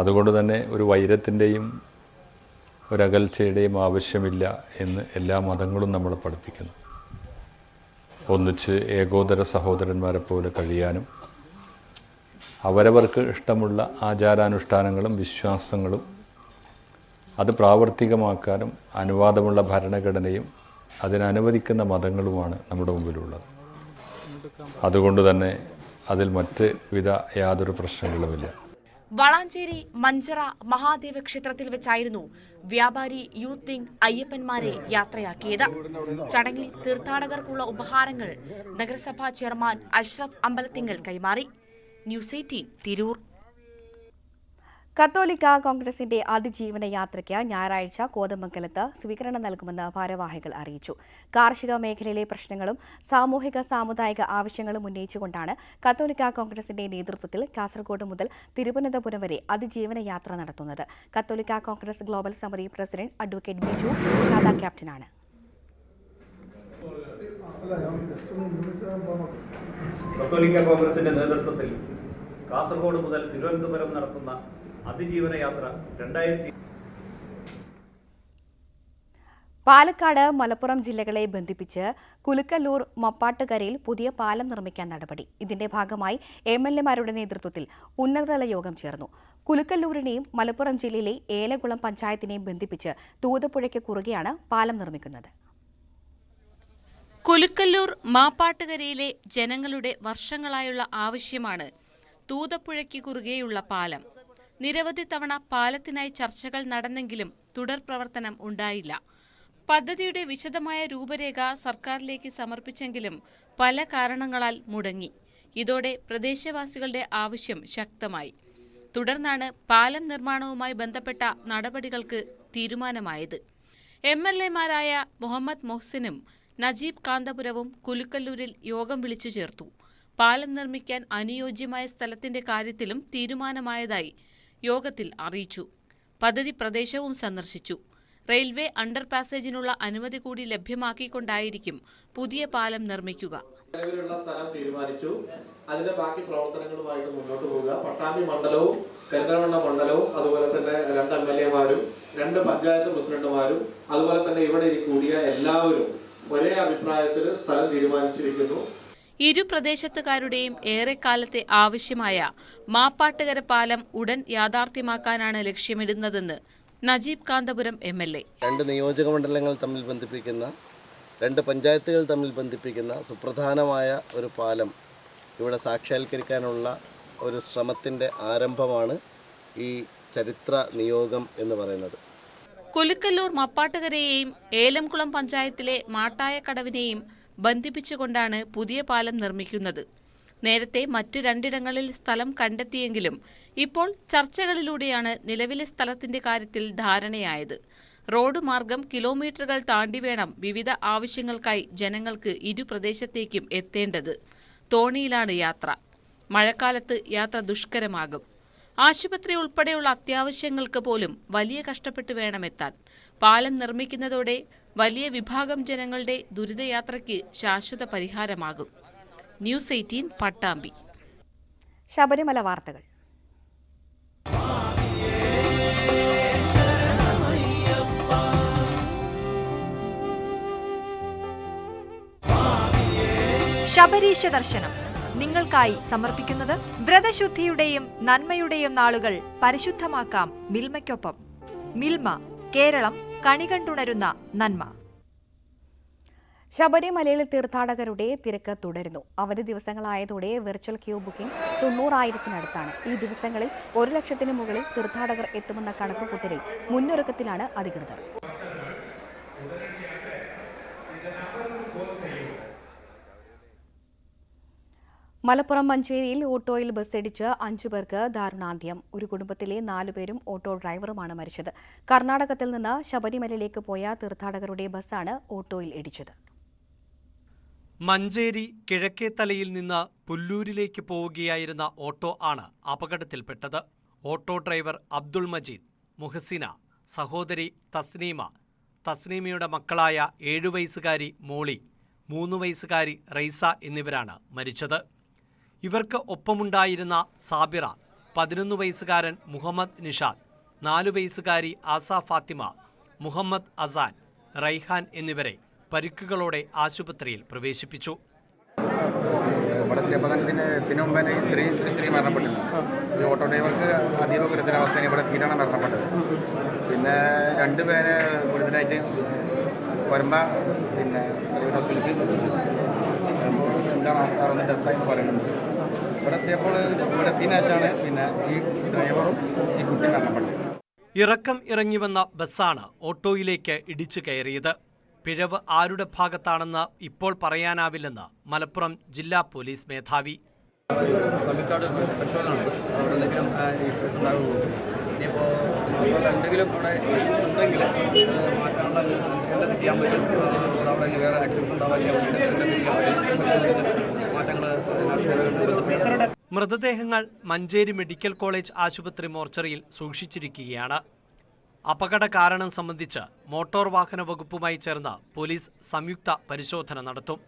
അതുകൊണ്ട് തന്നെ ഒരു വൈരത്തിൻ്റെയും ഒരകൽച്ചയുടെയും ആവശ്യമില്ല എന്ന് എല്ലാ മതങ്ങളും നമ്മളെ പഠിപ്പിക്കുന്നു. ഒന്നിച്ച് ഏകോദര സഹോദരന്മാരെ പോലെ കഴിയാനും അവരവർക്ക് ഇഷ്ടമുള്ള ആചാരാനുഷ്ഠാനങ്ങളും വിശ്വാസങ്ങളും അത് പ്രാവർത്തികമാക്കാനും അനുവാദമുള്ള ഭരണഘടനയും അതിനനുവദിക്കുന്ന മതങ്ങളുമാണ് നമ്മുടെ മുമ്പിലുള്ളത്. അതുകൊണ്ട് തന്നെ അതിൽ മറ്റ് വിധ യാതൊരു പ്രശ്നങ്ങളുമില്ല. വളാഞ്ചേരി മഞ്ചറ മഹാദേവ ക്ഷേത്രത്തിൽ വെച്ചായിരുന്നു വ്യാപാരി യൂത്ത് വിംഗ് അയ്യപ്പന്മാരെ യാത്രയാക്കിയത്. ചടങ്ങിൽ തീർത്ഥാടകർക്കുള്ള ഉപഹാരങ്ങൾ നഗരസഭാ ചെയർമാൻ അഷ്റഫ് അമ്പലത്തിങ്ങൽ കൈമാറി. ന്യൂസ് 18 തിരൂർ. കത്തോലിക്ക കോൺഗ്രസിന്റെ അതിജീവന യാത്രയ്ക്ക് ഞായറാഴ്ച കോതമംഗലത്ത് സ്വീകരണം നൽകുമെന്ന് ഭാരവാഹികൾ അറിയിച്ചു. കാർഷിക മേഖലയിലെ പ്രശ്നങ്ങളും സാമൂഹിക സാമുദായിക ആവശ്യങ്ങളും ഉന്നയിച്ചുകൊണ്ടാണ് കത്തോലിക്ക കോൺഗ്രസിന്റെ നേതൃത്വത്തിൽ കാസർഗോഡ് മുതൽ തിരുവനന്തപുരം വരെ അതിജീവന യാത്ര നടത്തുന്നത്. കത്തോലിക്ക കോൺഗ്രസ് ഗ്ലോബൽ സമിതി പ്രസിഡന്റ് അഡ്വക്കേറ്റ് ബിജു സാദാ ക്യാപ്റ്റനാണ്. കത്തോലിക്ക കോൺഗ്രസിന്റെ നേതൃത്വത്തിൽ കാസർഗോഡ് മുതൽ തിരുവനന്തപുരം നടത്തുന്ന അതിജീവന യാത്ര 2000 പാലക്കാട് മലപ്പുറം ജില്ലകളെ ബന്ധിപ്പിച്ച് കുലുക്കല്ലൂർ മപ്പാട്ടുകരയിൽ പുതിയ പാലം നിർമ്മിക്കാൻ നടപടി. ഇതിന്റെ ഭാഗമായി MLAമാരുടെ നേതൃത്വത്തിൽ ഉന്നതതല യോഗം ചേർന്നു. കുലുക്കല്ലൂരിനെയും മലപ്പുറം ജില്ലയിലെ ഏലകുളം പഞ്ചായത്തിനെയും ബന്ധിപ്പിച്ച് തൂതപ്പുഴയ്ക്ക് കുറുകെയാണ് പാലം നിർമ്മിക്കുന്നത്. കുലുക്കല്ലൂർ മാപ്പാട്ടുകരയിലെ ജനങ്ങളുടെ വർഷങ്ങളായുള്ള ആവശ്യമാണ് തൂതപ്പുഴയ്ക്ക് കുറുകെയുള്ള പാലം. നിരവധി തവണ പാലത്തിനായി ചർച്ചകൾ നടന്നെങ്കിലും തുടർ പ്രവർത്തനം ഉണ്ടായില്ല. പദ്ധതിയുടെ വിശദമായ രൂപരേഖ സർക്കാരിലേക്ക് സമർപ്പിച്ചെങ്കിലും പല കാരണങ്ങളാൽ മുടങ്ങി. ഇതോടെ പ്രദേശവാസികളുടെ ആവശ്യം ശക്തമായി. തുടർന്നാണ് പാലം നിർമ്മാണവുമായി ബന്ധപ്പെട്ട നടപടികൾക്ക് തീരുമാനമായത്. MLA-മാരായ മുഹമ്മദ് മൊഹ്സിനും നജീബ് കാന്തപുരവും കുലുക്കല്ലൂരിൽ യോഗം വിളിച്ചു ചേർത്തു. പാലം നിർമ്മിക്കാൻ അനുയോജ്യമായ സ്ഥലത്തിന്റെ കാര്യത്തിലും തീരുമാനമായതായി യോഗത്തിൽ അറിയിച്ചു. പദ്ധതി പ്രദേശവും സന്ദർശിച്ചു. റെയിൽവേ അണ്ടർ പാസേജിനുള്ള അനുമതി കൂടി ലഭ്യമാക്കിക്കൊണ്ടായിരിക്കും പുതിയ പാലം നിർമ്മിക്കുക. നിലവിലുള്ള സ്ഥലം തീരുമാനിച്ചു. അതിന്റെ ബാക്കി പ്രവർത്തനങ്ങളുമായിട്ട് മുന്നോട്ട് പോവുക. പട്ടാമ്പി മണ്ഡലവും പെരിന്തൽമണ്ണ മണ്ഡലവും അതുപോലെ തന്നെ 2 MLA-മാരും 2 പഞ്ചായത്ത് പ്രസിഡന്റുമാരും അതുപോലെ തന്നെ ഇവിടെ കൂടിയ എല്ലാവരും ഒരേ അഭിപ്രായത്തിൽ സ്ഥലം തീരുമാനിച്ചിരിക്കുന്നു. ഇരു പ്രദേശത്തുകാരുടെയും ഏറെക്കാലത്തെ ആവശ്യമായ മാപ്പാട്ടുകര പാലം ഉടൻ യാഥാർത്ഥ്യമാക്കാനാണ് ലക്ഷ്യമിടുന്നതെന്ന് നജീബ് കാന്തപുരം MLA. 2 നിയോജക മണ്ഡലങ്ങൾ തമ്മിൽ ബന്ധിപ്പിക്കുന്ന 2 പഞ്ചായത്തുകൾ തമ്മിൽ ബന്ധിപ്പിക്കുന്ന സുപ്രധാനമായ ഒരു പാലം ഇവിടെ സാക്ഷാത്കരിക്കാനുള്ള ഒരു ശ്രമത്തിൻ്റെ ആരംഭമാണ് ഈ ചരിത്ര നിയോഗം എന്ന് പറയുന്നത്. കുലുക്കല്ലൂർ മപ്പാട്ടുകരയെയും ഏലംകുളം പഞ്ചായത്തിലെ മാട്ടായക്കടവിനെയും ബന്ധിപ്പിച്ചുകൊണ്ടാണ് പുതിയ പാലം നിർമ്മിക്കുന്നത്. നേരത്തെ മറ്റ് 2 ഇടങ്ങളിൽ സ്ഥലം കണ്ടെത്തിയെങ്കിലും ഇപ്പോൾ ചർച്ചകളിലൂടെയാണ് നിലവിലെ സ്ഥലത്തിന്റെ കാര്യത്തിൽ ധാരണയായത്. റോഡ് മാർഗം കിലോമീറ്ററുകൾ താണ്ടി വേണം വിവിധ ആവശ്യങ്ങൾക്കായി ജനങ്ങൾക്ക് ഇരു പ്രദേശത്തേക്കും എത്തേണ്ടത്. തോണിയിലാണ് യാത്ര. മഴക്കാലത്ത് യാത്ര ദുഷ്കരമാകും. ആശുപത്രി ഉൾപ്പെടെയുള്ള അത്യാവശ്യങ്ങൾക്ക് പോലും വലിയ കഷ്ടപ്പെട്ട് വേണമെത്താൻ. പാലം നിർമ്മിക്കുന്നതോടെ വലിയ വിഭാഗം ജനങ്ങളുടെ ദുരിതയാത്രയ്ക്ക് ശാശ്വത പരിഹാരമാകും. ന്യൂസ് 18 പട്ടാമ്പി. ശബരിമല വാർത്തകൾ. ശബരീശ ദർശനം നിങ്ങൾക്കായി സമർപ്പിക്കുന്നത് വ്രതശുദ്ധിയുടെയും നന്മയുടെയും നാളുകൾ പരിശുദ്ധമാക്കാം മിൽമയ്ക്കൊപ്പം. മിൽമ, കേരളം കണികണ്ടുണരുന്ന നന്മ. ശബരിമലയിൽ തീർത്ഥാടകരുടെ തിരക്ക് തുടരുന്നു. അവധി ദിവസങ്ങളായതോടെ വെർച്വൽ ക്യൂ ബുക്കിംഗ് 90,000-നടുത്താണ്. ഈ ദിവസങ്ങളിൽ 1 ലക്ഷത്തിന് മുകളിൽ തീർത്ഥാടകർ എത്തുമെന്ന കണക്കുകൂട്ടലിൽ മുന്നൊരുക്കത്തിലാണ് അധികൃതർ. മലപ്പുറം മഞ്ചേരിയിൽ ഓട്ടോയിൽ ബസ്സിടിച്ച് 5 പേർക്ക് ദാരുണാന്ത്യം. ഒരു കുടുംബത്തിലെ 4 പേരും ഓട്ടോ ഡ്രൈവറുമാണ് മരിച്ചത്. കർണാടകത്തിൽ നിന്ന് ശബരിമലയിലേക്ക് പോയ തീർത്ഥാടകരുടെ ബസ്സാണ് ഓട്ടോയിൽ ഇടിച്ചത്. മഞ്ചേരി കിഴക്കേത്തലയിൽ നിന്ന് പുല്ലൂരിലേക്ക് പോവുകയായിരുന്ന ഓട്ടോ ആണ് അപകടത്തിൽപ്പെട്ടത്. ഓട്ടോ ഡ്രൈവർ അബ്ദുൾ മജീദ്, മുഹസിന, സഹോദരി തസ്നീമയുടെ മക്കളായ 7 വയസ്സുകാരി മോളി, 3 വയസ്സുകാരി റൈസ എന്നിവരാണ് മരിച്ചത്. ഇവർക്ക് ഒപ്പമുണ്ടായിരുന്ന സാബിറ, 11 വയസ്സുകാരൻ മുഹമ്മദ് നിഷാദ്, 4 വയസ്സുകാരി ആസ ഫാത്തിമ, മുഹമ്മദ് അസാൻ, റൈഹാൻ എന്നിവരെ പരിക്കുകളോടെ ആശുപത്രിയിൽ പ്രവേശിപ്പിച്ചു. ഇതിന് മുമ്പ് തന്നെ ഈ സ്ത്രീ മരണപ്പെട്ടില്ല. ഈ ഓട്ടോ ഡ്രൈവർക്ക് അതീവ ഗുരുതരാവസ്ഥയാണ് ഇവിടെ എത്തിയിട്ടാണ് മരണപ്പെട്ടത്. പിന്നെ 2 പേരെ ഗുരുതരായിട്ട് വരുമ്പ ഹോസ്പിറ്റലിൽ എന്താണ് അവസ്ഥ എന്ന് ഡെത്തായിട്ട് പറയുന്നുണ്ട്. ഇവിടെ എത്തിയപ്പോൾ ഇവിടെ എത്തിയതിനു ശേഷമാണ് ഈ ഡ്രൈവറും ഈ കുട്ടി മരണപ്പെട്ടത്. ഇറക്കം ഇറങ്ങി വന്ന ബസ്സാണ് ഓട്ടോയിലേക്ക് ഇടിച്ചു കയറിയത്. പിഴവ് ആരുടെ ഭാഗത്താണെന്ന് ഇപ്പോൾ പറയാനാവില്ലെന്ന് മലപ്പുറം ജില്ലാ പോലീസ് മേധാവി. സംയുക്തമായിട്ട് പരിശോധന ഉണ്ട്. അവിടെ എന്തെങ്കിലും ഇഷ്യൂസ് ഉണ്ടാകുമോ, ഇനിയിപ്പോൾ എന്തെങ്കിലും അവിടെ ഇഷ്യൂസ് ഉണ്ടെങ്കിൽ മാറ്റാനുള്ള എന്തൊക്കെ ചെയ്യാൻ പറ്റും, അവിടെ വേറെ ആക്സിഡൻസ് ഉണ്ടാവാതിരിക്കാൻ വേണ്ടി എന്തൊക്കെ ചെയ്യാൻ പറ്റും, മാറ്റങ്ങൾ. മൃതദേഹങ്ങൾ മഞ്ചേരി മെഡിക്കൽ കോളേജ് ആശുപത്രി മോർച്ചറിയിൽ സൂക്ഷിച്ചിരിക്കുകയാണ്. അപകട കാരണം സംബന്ധിച്ച് മോട്ടോർ വാഹന വകുപ്പുമായി ചേർന്ന് പോലീസ് സംയുക്ത പരിശോധന നടത്തും.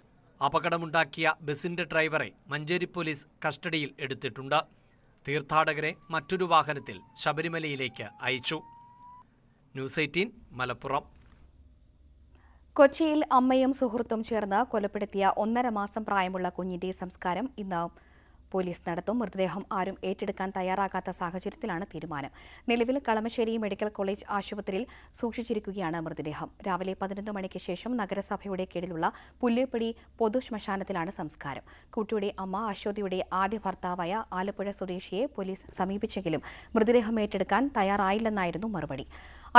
അപകടമുണ്ടാക്കിയ ബസിന്റെ ഡ്രൈവറെ മഞ്ചേരി പോലീസ് കസ്റ്റഡിയിൽ എടുത്തിട്ടുണ്ട്. തീർത്ഥാടകരെ മറ്റൊരു വാഹനത്തിൽ ശബരിമലയിലേക്ക് അയച്ചു. ന്യൂസ് 18 മലപ്പുറം. കൊച്ചിയിൽ അമ്മയും സുഹൃത്തും ചേർന്ന് കൊലപ്പെടുത്തിയ 1.5 മാസം പ്രായമുള്ള കുഞ്ഞിന്റെ സംസ്കാരം ഇന്ന് പോലീസ് നടത്തും. മൃതദേഹം ആരും ഏറ്റെടുക്കാൻ തയ്യാറാകാത്ത സാഹചര്യത്തിലാണ് തീരുമാനം. നിലവിൽ കളമശ്ശേരി മെഡിക്കൽ കോളേജ് ആശുപത്രിയിൽ സൂക്ഷിച്ചിരിക്കുകയാണ് മൃതദേഹം. രാവിലെ 11 മണിക്ക് ശേഷം നഗരസഭയുടെ കീഴിലുള്ള പുല്ലേപ്പടി പൊതു ശ്മശാനത്തിലാണ് സംസ്കാരം. കുട്ടിയുടെ അമ്മ അശ്വതിയുടെ ആദ്യ ഭർത്താവായ ആലപ്പുഴ സ്വദേശിയെ പോലീസ് സമീപിച്ചെങ്കിലും മൃതദേഹം ഏറ്റെടുക്കാൻ തയ്യാറായില്ലെന്നായിരുന്നു മറുപടി.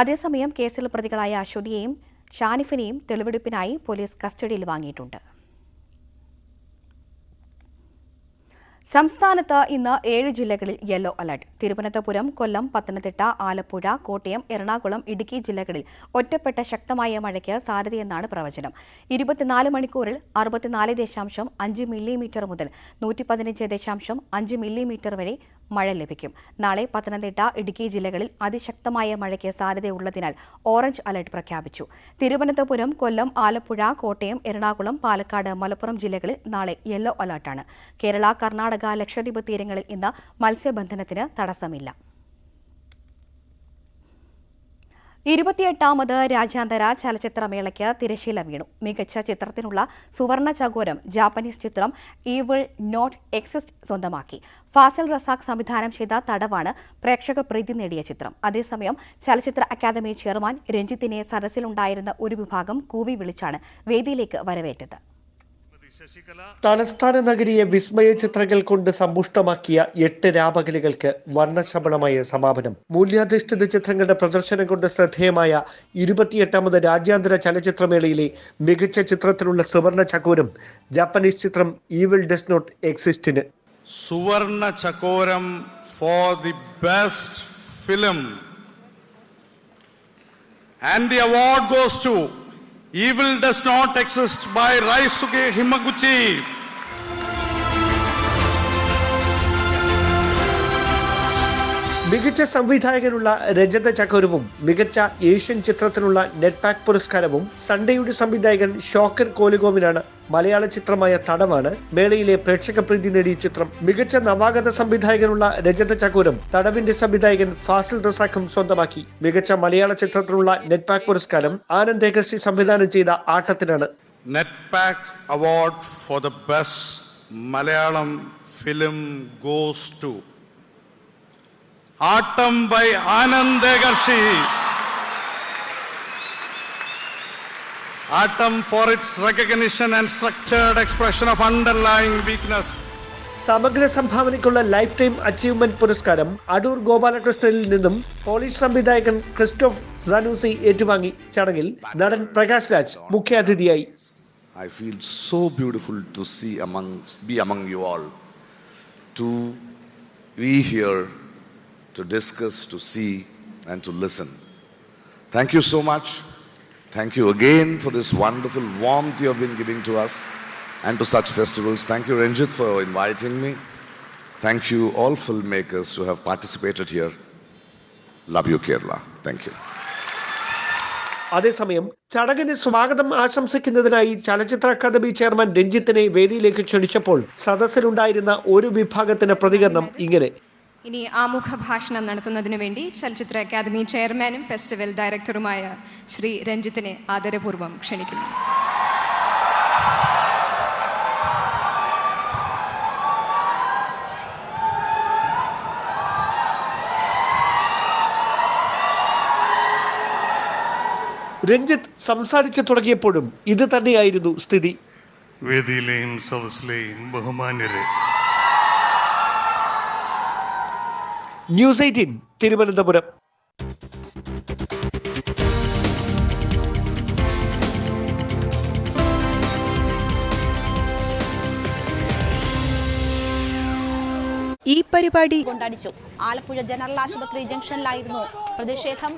അതേസമയം കേസിൽ പ്രതികളായ അശ്വതിയെയും ഷാനിഫിനെയും തെളിവെടുപ്പിനായി പോലീസ് കസ്റ്റഡിയിൽ വാങ്ങിയിട്ടുണ്ട്. സംസ്ഥാനത്ത് ഇന്ന് 7 ജില്ലകളിൽ യെല്ലോ അലർട്ട്. തിരുവനന്തപുരം, കൊല്ലം, പത്തനംതിട്ട, ആലപ്പുഴ, കോട്ടയം, എറണാകുളം, ഇടുക്കി ജില്ലകളിൽ ഒറ്റപ്പെട്ട ശക്തമായ മഴയ്ക്ക് സാധ്യതയെന്നാണ് പ്രവചനം. 24 മണിക്കൂറിൽ 64.5 മില്ലിമീറ്റർ മുതൽ 115.5 മില്ലിമീറ്റർ വരെ മഴ ലഭിക്കും. നാളെ പത്തനംതിട്ട, ഇടുക്കി ജില്ലകളിൽ അതിശക്തമായ മഴയ്ക്ക് സാധ്യതയുള്ളതിനാൽ ഓറഞ്ച് അലർട്ട് പ്രഖ്യാപിച്ചു. തിരുവനന്തപുരം, കൊല്ലം, ആലപ്പുഴ, കോട്ടയം, എറണാകുളം, പാലക്കാട്, മലപ്പുറം ജില്ലകളിൽ നാളെ യെല്ലോ അലർട്ടാണ്. കേരള, കർണാടക, ലക്ഷദ്വീപ് തീരങ്ങളിൽ ഇന്ന് മത്സ്യബന്ധനത്തിന് തടസ്സമില്ല. 28ാമത് രാജ്യാന്തര ചലച്ചിത്രമേളയ്ക്ക് തിരശ്ശീല വീണു. മികച്ച ചിത്രത്തിനുള്ള സുവർണ ചകോരം ജാപ്പനീസ് ചിത്രം ഈവിൾ നോട്ട് എക്സിസ്റ്റ് സ്വന്തമാക്കി. ഫാസിൽ റസാഖ് സംവിധാനം ചെയ്ത തടവാണ് പ്രേക്ഷക പ്രീതി നേടിയ ചിത്രം. അതേസമയം ചലച്ചിത്ര അക്കാദമി ചെയർമാൻ രഞ്ജിത്തിനെ സദസ്സിലുണ്ടായിരുന്ന ഒരു വിഭാഗം കൂവി വിളിച്ചാണ് വേദിയിലേക്ക് വരവേറ്റത്. തലസ്ഥാന നഗരിയെ വിസ്മയ ചിത്രങ്ങൾ കൊണ്ട് സമ്പുഷ്ടമാക്കിയ 8 രാപകലുകൾക്ക് വർണ്ണശബളമായ സമാപനം. മൂല്യാധിഷ്ഠിത ചിത്രങ്ങളുടെ പ്രദർശനം കൊണ്ട് ശ്രദ്ധേയമായ 28ാമത് രാജ്യാന്തര ചലച്ചിത്രമേളയിലെ മികച്ച ചിത്രത്തിനുള്ള സുവർണ ചകോരം ജാപ്പനീസ് ചിത്രം ഈവിൾ ഡസ് നോട്ട് എക്സിസ്റ്റിന്. സുവർണ ചകോരം for the best film and the award goes to Evil Does Not Exist by Raisuke Himaguchi. മികച്ച സംവിധായകനുള്ള രജത ചകോരവും മികച്ച ഏഷ്യൻ ചിത്രത്തിനുള്ള നെറ്റ്പാക്ക് പുരസ്കാരവും സൺഡേയുടെ സംവിധായകൻ ഷോക്കർ കോലുഗോവിനാണ്. മലയാള ചിത്രമായ തടവാണ് മേളയിലെ പ്രേക്ഷക പ്രീതി നേടിയ ചിത്രം. മികച്ച നവാഗത സംവിധായകനുള്ള രജത ചകോരം തടവിന്റെ സംവിധായകൻ ഫാസിൽ റസാഖും സ്വന്തമാക്കി. മികച്ച മലയാള ചിത്രത്തിനുള്ള നെറ്റ്പാക്ക് പുരസ്കാരം ആനന്ദ് ഏകർഷി സംവിധാനം ചെയ്ത ആട്ടത്തിനാണ്. NETPAC award for the best Malayalam film goes to Atam by Anand Egarshi. Atam for its recognition and structured expression of underlying weakness. സമഗ്ര സംഭാവനയ്ക്കുള്ള ലൈഫ് ടൈം അച്ചീവ്മെന്റ് പുരസ്കാരം അടൂർ ഗോപാലകൃഷ്ണനിൽ നിന്നും പോളിഷ് സംവിധായകൻ ക്രിസ്റ്റോഫ് സാനൂസി ഏറ്റുവാങ്ങി. ചടങ്ങിൽ നടൻ പ്രകാശ് രാജ് മുഖ്യാതിഥിയായി. I feel so beautiful to be among you all, to be here, to discuss, to see, and to listen. Thank you so much. Thank you again for this wonderful warmth you have been giving to us and to such festivals. Thank you, Ranjit, for inviting me. Thank you, all filmmakers who have participated here. Love you, Kerala. Thank you. അതേസമയം ചടങ്ങിന് സ്വാഗതം ആശംസിക്കുന്നതിനായി ചലച്ചിത്ര academy chairman രഞ്ജിത്തിനെ വേദിയിലേക്ക് ക്ഷണിച്ചപ്പോൾ സദസ്സിലുണ്ടായിരുന്ന ഒരു വിഭാഗത്തിന്റെ പ്രതികരണം ഇങ്ങനെ. ഇനി ആമുഖ ഭാഷണം നടത്തുന്നതിനു വേണ്ടി ചലച്ചിത്ര അക്കാദമി ചെയർമാനും ഫെസ്റ്റിവൽ ഡയറക്ടറുമായ ശ്രീ രഞ്ജിത്തിനെ ആദരപൂർവ്വം ക്ഷണിക്കുന്നു. രഞ്ജിത്ത് സംസാരിച്ചു തുടങ്ങിയപ്പോഴും ഇത് തന്നെയായിരുന്നു സ്ഥിതി. വേദിയിലെയും സദസ്സിലെയും ബഹുമാന്യരെ, ന്യൂസ് 18 തിരുവനന്തപുരം. ഈ പരിപാടി കൊണ്ടടിച്ചു. ആലപ്പുഴ ജനറൽ ആശുപത്രി ജംഗ്ഷനിലായിരുന്നു പ്രതിഷേധം.